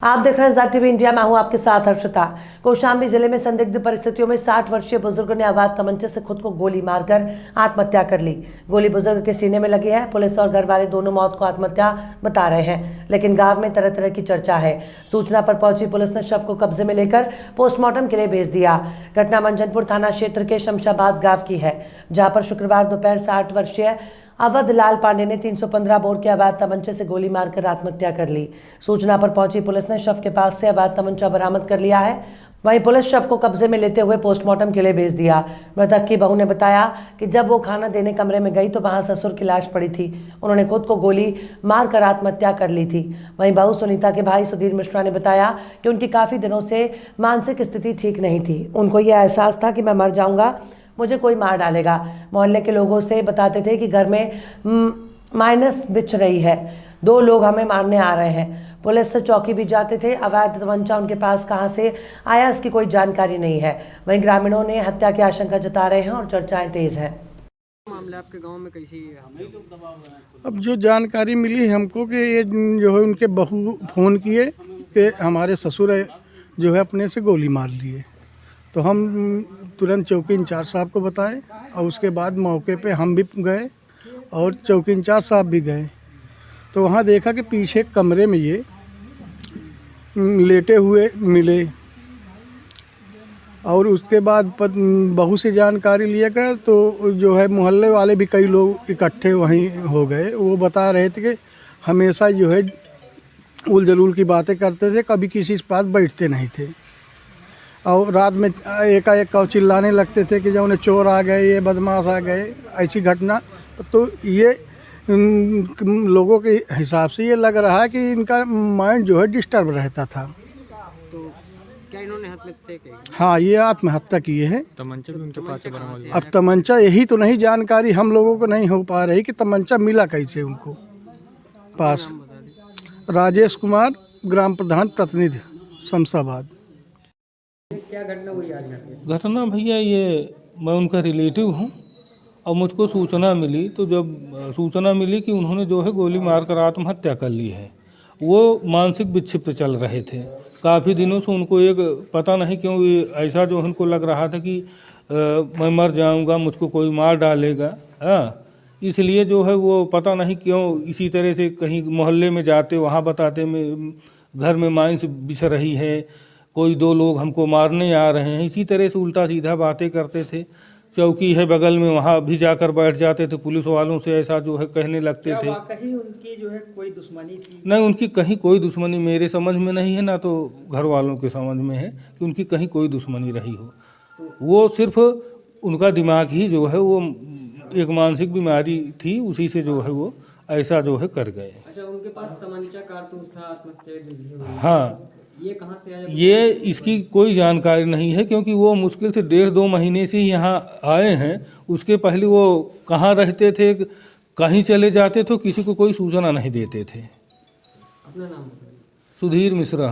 आप देख रहे हैं ज़ाट टीवी इंडिया। मैं हूं आपके साथ हर्षिता। कौशाम्बी जिले में संदिग्ध परिस्थितियों में 60 वर्षीय बुजुर्ग ने अवैध तमंचे से खुद को गोली मारकर आत्महत्या कर ली। गोली बुजुर्ग के सीने में लगी है। पुलिस और घर वाले दोनों मौत को आत्महत्या बता रहे हैं, लेकिन गांव में तरह तरह की चर्चा है। सूचना पर पहुंची पुलिस ने शव को कब्जे में लेकर पोस्टमार्टम के लिए भेज दिया। घटना मंजनपुर थाना क्षेत्र के शमशाबाद गाँव की है, जहाँ पर शुक्रवार दोपहर 60 वर्षीय अवध लाल पांडे ने 315 बोर के अवैध तमंचे से गोली मारकर आत्महत्या कर ली। सूचना पर पहुंची पुलिस ने शव के पास से अवैध तमंचा बरामद कर लिया है। वहीं पुलिस शव को कब्जे में लेते हुए पोस्टमार्टम के लिए भेज दिया। मृतक की बहू ने बताया कि जब वो खाना देने कमरे में गई तो वहां ससुर की लाश पड़ी थी। उन्होंने खुद को गोली मारकर आत्महत्या कर ली थी। वहीं बहू सुनीता के भाई सुधीर मिश्रा ने बताया कि उनकी काफी दिनों से मानसिक स्थिति ठीक नहीं थी। उनको यह एहसास था कि मैं मर जाऊंगा, मुझे कोई मार डालेगा। मोहल्ले के लोगों से बताते थे कि घर में माइनस बिछ रही है, 2 लोग हमें मारने आ रहे हैं। पुलिस से चौकी भी जाते थे। अवैध तमंचा उनके पास कहां से आया, इसकी कोई जानकारी नहीं है। वहीं ग्रामीणों ने हत्या की आशंका जता रहे हैं और चर्चाएं तेज हैं। मामला आपके गांव में कैसी है? अब जो जानकारी मिली हमको कि ये जो है उनके बहू फ़ोन किए कि हमारे ससुर जो है अपने से गोली मार लिए, तो हम तुरंत चौकी इंचार्ज साहब को बताए और उसके बाद मौके पे हम भी गए और चौकी इंचार्ज साहब भी गए। तो वहाँ देखा कि पीछे कमरे में ये लेटे हुए मिले और उसके बाद बहू से जानकारी लिया गया तो जो है मोहल्ले वाले भी कई लोग इकट्ठे वहीं हो गए। वो बता रहे थे कि हमेशा जो है उल जलूल की बातें करते थे, कभी किसी के पास बैठते नहीं थे और रात में एकाएक चिल्लाने लगते थे कि जब चोर आ गए, ये बदमाश आ गए, ऐसी घटना। तो ये लोगों के हिसाब से ये लग रहा है कि इनका माइंड जो है डिस्टर्ब रहता था। तो क्या इन्होंने आत्महत्या की? हाँ, ये आत्महत्या किए हैं। तमंचा भी उनके पास बरामद। अब तमंचा यही तो नहीं जानकारी हम लोगों को नहीं हो पा रही कि तमंचा मिला कैसे उनको पास। राजेश कुमार, ग्राम प्रधान प्रतिनिधि शमशाबाद। क्या घटना हुई आज यहाँ पे? घटना भैया ये मैं उनका रिलेटिव हूँ और मुझको सूचना मिली, तो जब सूचना मिली कि उन्होंने जो है गोली मारकर आत्महत्या कर ली है। वो मानसिक विक्षिप्त चल रहे थे काफ़ी दिनों से। उनको एक पता नहीं क्यों ऐसा जो उनको लग रहा था कि मैं मर जाऊंगा, मुझको कोई मार डालेगा। हाँ, इसलिए जो है वो पता नहीं क्यों इसी तरह से कहीं मोहल्ले में जाते, वहाँ बताते में घर में माइंस बिछ रही है, कोई 2 लोग हमको मारने आ रहे हैं, इसी तरह से उल्टा सीधा बातें करते थे। चौकी है बगल में, वहाँ भी जाकर बैठ जाते थे। पुलिस वालों से ऐसा जो है कहने लगते थे। कहीं उनकी जो है कोई दुश्मनी थी? नहीं, उनकी कहीं कोई दुश्मनी मेरे समझ में नहीं है, ना तो घर वालों के समझ में है कि उनकी कहीं कोई दुश्मनी रही हो। वो सिर्फ उनका दिमाग ही जो है वो एक मानसिक बीमारी थी, उसी से जो है वो ऐसा जो है कर गए। अच्छा, उनके पास तमंचा कारतूस था आत्महत्या? हाँ, ये कहाँ से आया? ये इसकी कोई जानकारी नहीं है, क्योंकि वो मुश्किल से 1.5-2 महीने से ही यहाँ आए हैं। उसके पहले वो कहाँ रहते थे, कहीं चले जाते तो किसी को कोई सूचना नहीं देते थे। अपना नाम बताइए। सुधीर मिश्रा।